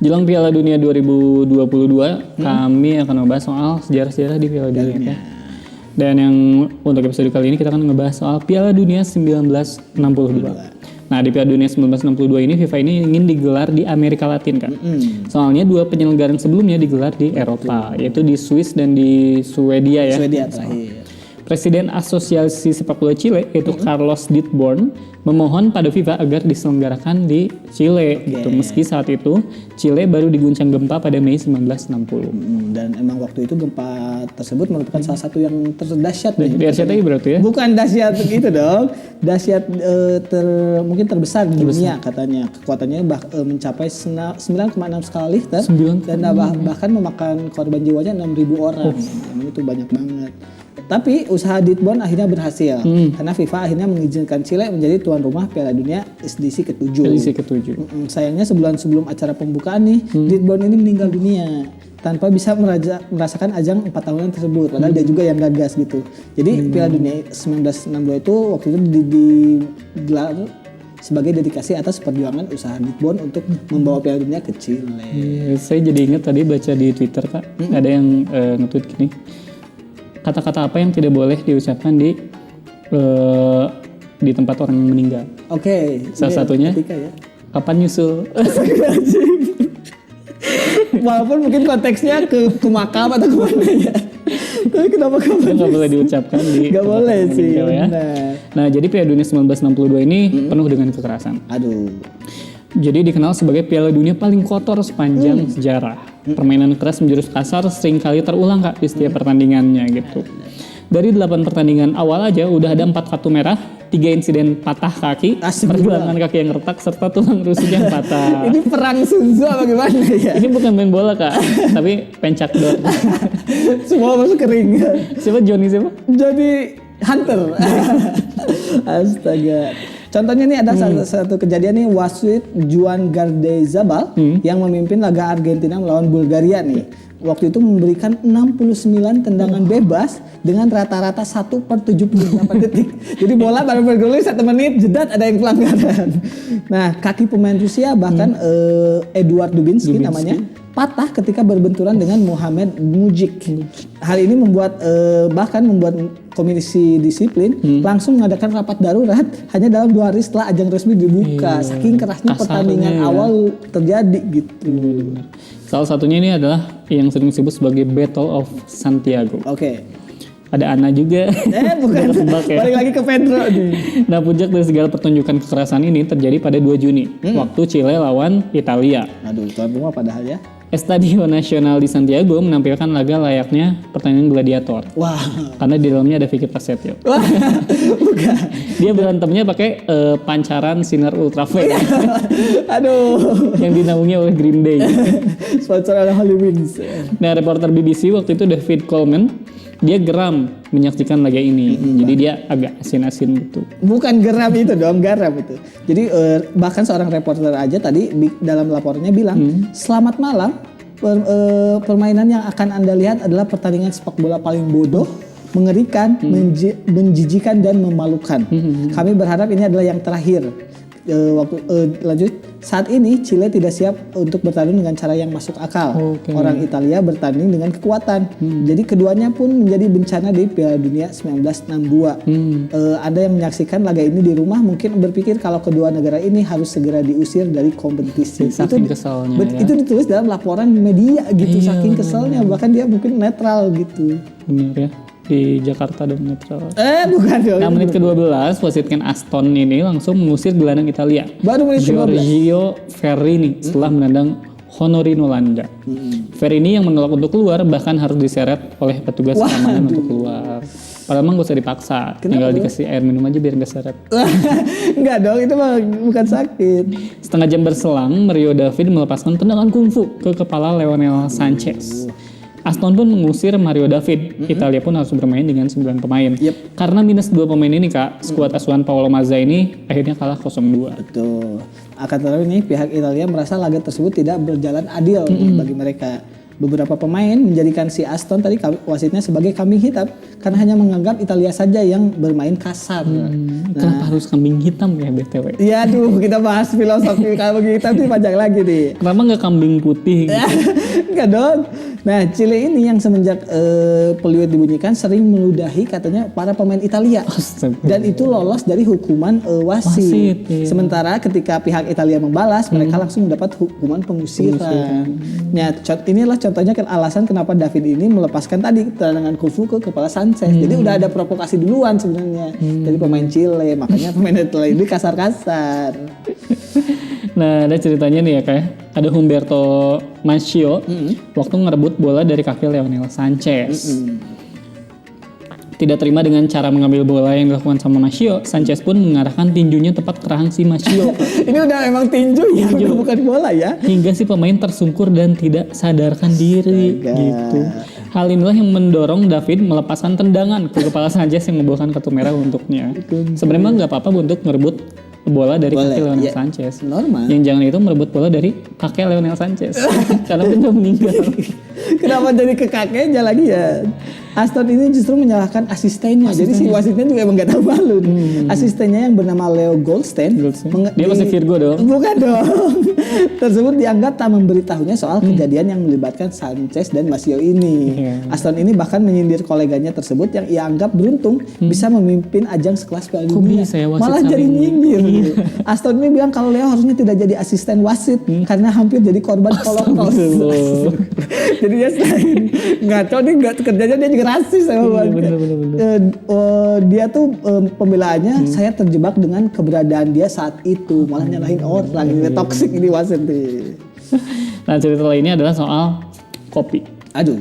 Jelang Piala Dunia 2022, kami akan membahas soal sejarah-sejarah di Piala Dunia. Dan yang untuk episode kali ini kita akan ngebahas soal Piala Dunia 1962. Nah, di Piala Dunia 1962 ini FIFA ini ingin digelar di Amerika Latin, Kak. Soalnya dua penyelenggaraan sebelumnya digelar di Eropa, yaitu di Swiss dan di Swedia ya. Swedia terakhir. Presiden Asosiasi Sepak Bola Chile yaitu Carlos Ditborn memohon pada FIFA agar diselenggarakan di Chile gitu. Meski saat itu Chile baru diguncang gempa pada Mei 1960. Dan emang waktu itu gempa tersebut merupakan salah satu yang terdahsyat Di RCTI berarti ya? Bukan dahsyat gitu dong. Dahsyat mungkin terbesar di dunia katanya. Kekuatannya mencapai 9,6 skala Richter dan bahkan memakan korban jiwanya 6.000 orang. Itu banyak banget. Tapi usaha Ditborn akhirnya berhasil karena FIFA akhirnya mengizinkan Chile menjadi tuan rumah Piala Dunia edisi ke-7. Sayangnya sebulan sebelum acara pembukaan nih, Ditborn ini meninggal dunia tanpa bisa merasakan ajang 4 tahunan tersebut. Padahal dia juga yang gagas gitu. Jadi Piala Dunia 1962 itu waktu itu digelar sebagai dedikasi atas perjuangan usaha Ditborn untuk membawa Piala Dunia ke Chile. Saya jadi ingat tadi baca di Twitter, Kak, ada yang nge-tweet gini. Kata-kata apa yang tidak boleh diucapkan di tempat orang yang meninggal. Oke. Salah satunya, ya. Kapan nyusul? Walaupun mungkin konteksnya ke makam atau kemana ya. Tapi kenapa kapan? Nggak boleh diucapkan di Nggak boleh sih. Ya. Nah, jadi Piala Dunia 1962 ini penuh dengan kekerasan. Aduh. Jadi dikenal sebagai Piala Dunia paling kotor sepanjang sejarah. Permainan keras menjurus kasar sering kali terulang, Kak, di setiap pertandingannya gitu. Dari 8 pertandingan awal aja udah ada 4 kartu merah, 3 insiden patah kaki, pergelangan kaki yang retak, serta tulang rusuk yang patah. Ini perang Sun Tzu apa gimana ya? Ini bukan main bola, Kak, tapi pencak dor. Semua masuk kering. Siapa Johnny siapa? Johnny Hunter. Astaga. Contohnya nih ada satu kejadian nih, wasit Juan Gardeazabal yang memimpin laga Argentina melawan Bulgaria nih. Waktu itu memberikan 69 tendangan bebas dengan rata-rata 1/78 detik. Jadi bola baru bergulir 1 menit, jedat ada yang pelanggaran. Nah, kaki pemain Rusia bahkan Eduard Dubinski namanya patah ketika berbenturan dengan Mohamed Mujik. Hal ini membuat komisi disiplin langsung mengadakan rapat darurat hanya dalam 2 hari setelah ajang resmi dibuka. Saking kerasnya pertandingan awal terjadi gitu. Salah satunya ini adalah yang sering disebut sebagai Battle of Santiago. Oke. Ada Ana juga. Bukan. Balik lagi ke Pedro nih. Nah, puncak dari segala pertunjukan kekerasan ini terjadi pada 2 Juni. Waktu Chile lawan Italia. Aduh, tuan rumah padahal ya. Estadio Nacional di Santiago menampilkan laga layaknya pertandingan gladiator. Wah. Karena di dalamnya ada Vicky Prasetyo. Wah, bukan. Dia berantemnya pakai pancaran sinar ultraviolet. Aduh. Yang dinaungi oleh Green Day. Sponsor oleh Holy Wings. Nah, reporter BBC waktu itu David Coleman, dia geram menyaksikan laga ini. Jadi dia agak asin-asin gitu. Bukan geram itu dong, garam itu. Jadi bahkan seorang reporter aja tadi dalam laporannya bilang, selamat malam, permainan yang akan Anda lihat adalah pertandingan sepak bola paling bodoh, mengerikan, menjijikan dan memalukan. Kami berharap ini adalah yang terakhir. Lanjut, saat ini Chile tidak siap untuk bertanding dengan cara yang masuk akal. Orang Italia bertanding dengan kekuatan. Jadi keduanya pun menjadi bencana di Piala Dunia 1962. Anda yang menyaksikan laga ini di rumah mungkin berpikir kalau kedua negara ini harus segera diusir dari kompetisi. Saking keselnya. Itu ditulis dalam laporan media gitu. Saking keselnya, bahkan dia mungkin netral gitu. Benar ya. Di Jakarta dong netral. Bukan dong. Nah, menit ke-12 wasit Ken Aston ini langsung mengusir gelandang Italia. Baru menit ke-12. Giorgio Ferrini setelah menendang Honorino Landa. Ferrini yang menolak untuk keluar bahkan harus diseret oleh petugas keamanan untuk keluar. Padahal mah gak usah dipaksa. Tinggal dikasih air minum aja biar gak seret. Enggak dong, itu mah bukan sakit. Setengah jam berselang, Mario David melepaskan tendangan kungfu ke kepala Lionel Sanchez. Aston pun mengusir Mario David. Italia pun harus bermain dengan 9 pemain. Karena minus 2 pemain ini, Kak, skuad asuhan Paolo Mazza ini akhirnya kalah 0-2. Betul. Akan tetapi nih pihak Italia merasa laga tersebut tidak berjalan adil bagi mereka. Beberapa pemain menjadikan si Aston tadi wasitnya sebagai kambing hitam karena hanya menganggap Italia saja yang bermain kasar. Kenapa harus kambing hitam ya BTW? Iya, aduh, kita bahas filosofi kambing hitam ini panjang lagi nih. Kenapa nggak kambing putih? Gitu? Enggak dong. Nah, Chile ini yang semenjak peluit dibunyikan sering meludahi katanya para pemain Italia. Dan itu lolos dari hukuman wasit. Iya. Sementara ketika pihak Italia membalas, mereka langsung mendapat hukuman pengusiran. Nah, inilah contohnya kan alasan kenapa David ini melepaskan tadi tendangan kufu ke kepala Sanchez. Jadi udah ada provokasi duluan sebenarnya dari pemain Chile. Makanya pemain Italia ini kasar-kasar. Nah, ada ceritanya nih ya kayak ada Humberto Mancini waktu ngerebut bola dari kaki Lionel Sanchez. Tidak terima dengan cara mengambil bola yang dilakukan sama Mancini, Sanchez pun mengarahkan tinjunya tepat ke rahang si Mancini. Ini udah emang tinju ya, udah bukan bola ya. Hingga si pemain tersungkur dan tidak sadarkan diri gitu. Hal inilah yang mendorong David melepaskan tendangan ke kepala Sanchez yang membawakan kartu merah untuknya. Sebenarnya nggak apa-apa untuk merebut bola dari kaki Lionel Sanchez. Normal. Yang jangan itu merebut bola dari kakek Lionel Sanchez. Karena dia udah meninggal. Kenapa jadi ke kakeknya lagi ya? Aston ini justru menyalahkan asistennya. Jadi si wasitnya juga emang gak tahu malu. Asistennya yang bernama Leo Goldstein. Dia masih Virgo dong? Bukan dong. Tersebut dianggap tak memberitahunya soal kejadian yang melibatkan Sanchez dan Masio ini. Aston ini bahkan menyindir koleganya tersebut yang ia anggap beruntung bisa memimpin ajang sekelas Piala Dunia. Malah jadi nyindir. Aston ini bilang kalau Leo harusnya tidak jadi asisten wasit karena hampir jadi korban Holocaust. Jadi dia selain ngaco nih kerjanya dia juga rasis sama dia tuh pembelaannya saya terjebak dengan keberadaan dia saat itu malah nyalahin orang. Ini toksik ini wasit nih. Nah, cerita lainnya adalah soal kopi. Aduh.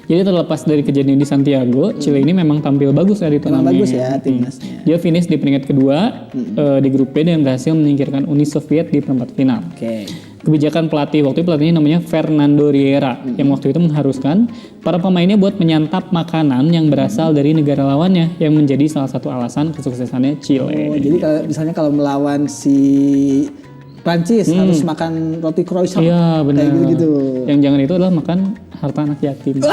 Jadi terlepas dari kejadian di Santiago, Chile ini memang tampil bagus ya di turnamen. Bagus ya timnasnya. Dia finish di peringkat kedua di grup B dan berhasil menyingkirkan Uni Soviet di perempat final. Kebijakan pelatih waktu itu pelatihnya namanya Fernando Riera yang waktu itu mengharuskan para pemainnya buat menyantap makanan yang berasal dari negara lawannya yang menjadi salah satu alasan kesuksesannya Chile. Jadi misalnya kalau melawan si Prancis harus makan roti croissant. Iya benar. Kayak gitu. Yang jangan itu adalah makan harta anak yatim.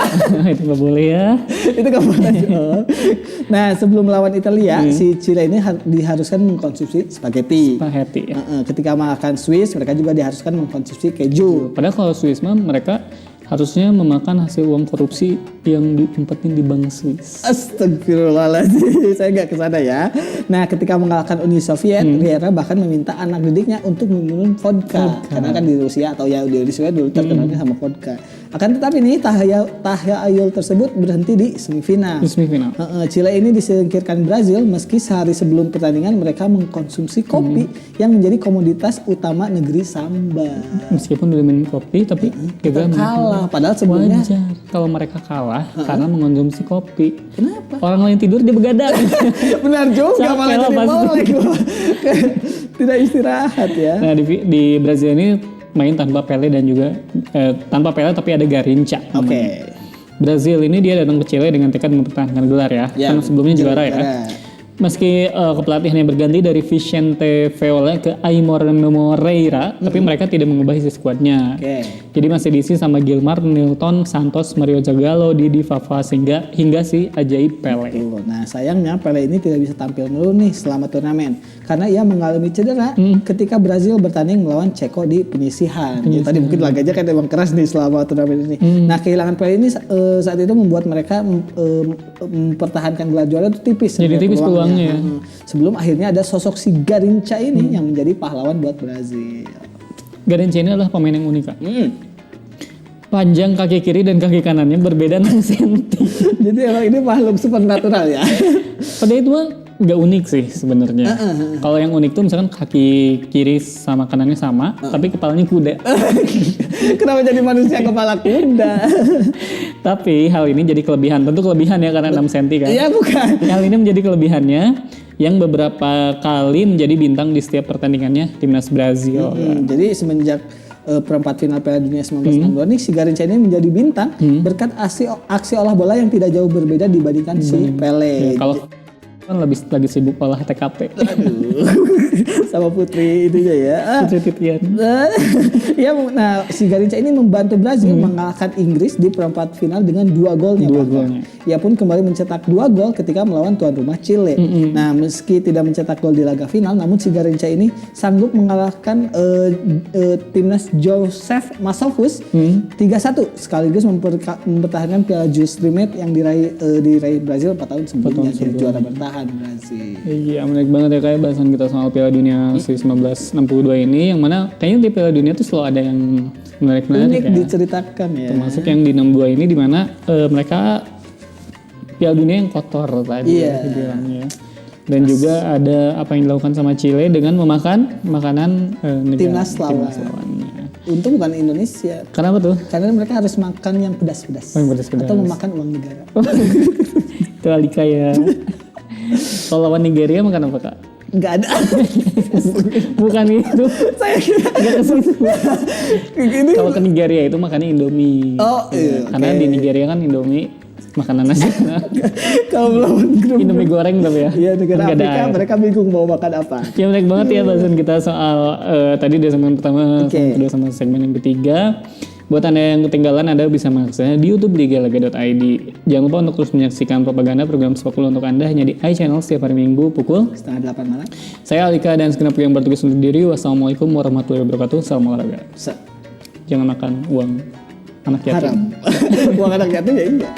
Itu gak boleh ya. Itu gak boleh. Nah sebelum melawan Italia, si Chile ini diharuskan mengkonsumsi spaghetti. Spaghetti ya. Ketika makan Swiss, mereka juga diharuskan mengkonsumsi keju. Padahal kalau Swiss mah mereka harusnya memakan hasil uang korupsi yang diumpetin di bank Swiss. Astagfirullahaladzim, saya nggak kesana ya. Nah, ketika mengalahkan Uni Soviet, Riera bahkan meminta anak didiknya untuk meminum vodka. Karena kan di Rusia atau ya di Rusia dulu terkenalnya sama vodka. Akan tetapi nih tahayul tersebut berhenti di semifinal. Chile ini disingkirkan Brazil meski sehari sebelum pertandingan mereka mengkonsumsi kopi yang menjadi komoditas utama negeri Samba. Meskipun udah minum kopi tapi juga kalah. Padahal sebelumnya wajar kalau mereka kalah karena mengkonsumsi kopi. Kenapa? Orang lain tidur dia begadang. Benar juga malah jadi molek. Tidak istirahat ya. Nah di Brazil ini main tanpa Pele dan juga tanpa Pele tapi ada Garincha. Brazil ini dia datang ke Chile dengan tekad mempertahankan gelar ya. Karena sebelumnya juara ya. Meski kepelatihannya berganti dari Vicente Feola ke Aimar Moreira, tapi mereka tidak mengubah isi skuadnya. Jadi masih diisi sama Gilmar, Nilton, Santos, Mario Zagallo, Didi, Vava, hingga si ajaib Pele. Nah sayangnya Pele ini tidak bisa tampil dulu nih selama turnamen karena ia mengalami cedera ketika Brazil bertanding melawan Ceko di penyisihan. Ya, tadi mungkin laganya kan emang keras nih selama turnamen ini. Nah kehilangan Pele ini saat itu membuat mereka mempertahankan gelar juara itu tipis. Jadi tipis peluangnya. Sebelum akhirnya ada sosok si Garincha ini yang menjadi pahlawan buat Brazil. Garincha ini adalah pemain yang unik, Kak. Panjang kaki kiri dan kaki kanannya berbeda 6 cm. Jadi emang ini makhluk supernatural ya. Padahal itu mah gak unik sih sebenarnya. Kalau yang unik tuh misalkan kaki kiri sama kanannya sama, tapi kepalanya kuda. Kenapa jadi manusia kepala kuda? Tapi hal ini jadi kelebihan. Tentu kelebihan ya karena 6 cm kan. Iya bukan. Hal ini menjadi kelebihannya yang beberapa kali menjadi bintang di setiap pertandingannya timnas Brazil. Jadi semenjak perempat final Piala Dunia 1962 nih si Garincha ini menjadi bintang berkat aksi olah bola yang tidak jauh berbeda dibandingkan si Pele. kan lagi sibuk olah TKP. Aduh. Sama Putri itunya ya. Putri Titian. Ya, nah si Garrincha ini membantu Brazil mengalahkan Inggris di perempat final dengan 2 golnya. Ia pun kembali mencetak 2 gol ketika melawan tuan rumah Chile. Nah, meski tidak mencetak gol di laga final, namun si Garrincha ini sanggup mengalahkan timnas Josef Masopust 3-1 sekaligus mempertahankan Piala Jules Rimet yang diraih Brazil 4 tahun sebelumnya. Jadi juara bertahan Brazil. Iya, menarik banget ya kayak bahasan kita soal Piala Dunia 1962 ini, yang mana kayaknya di Piala Dunia tuh selalu ada yang menarik-menarik ya. Diceritakan ya. Termasuk yang di 62 ini di mana mereka Piala Dunia yang kotor tadi ya dibilangnya. Dan juga ada apa yang dilakukan sama Chile dengan memakan makanan timnas lawannya. Untung bukan Indonesia. Kenapa tuh? Karena mereka harus makan yang pedas-pedas. Yang pedas-pedas. Atau memakan uang negara. Itu Alika ya. Kalau lawan Nigeria makan apa kak? Nggak ada. Bukan itu. Saya kira. Nggak ke situ. Kalau ke Nigeria itu makannya Indomie. Oh iya. Karena di Nigeria kan Indomie makanan nasional. Kalau melawan grup Indomie goreng tapi ya. Iya, negara Afrika mereka bingung mau makan apa. Ya menarik banget ya bahasan kita soal tadi di segmen pertama, segmen kedua sama segmen yang ketiga. Buat Anda yang ketinggalan, Anda bisa mengaksesnya di YouTube liga.id. Jangan lupa untuk terus menyaksikan propaganda program sepak bola untuk Anda hanya di iChannel setiap hari Minggu pukul 7:30 malam. Saya Alika dan segenap yang bertugas undur diri. Wassalamualaikum warahmatullahi wabarakatuh. Salam olahraga. Jangan makan uang anak yatim. Haram. Uang anak yatim ya iya.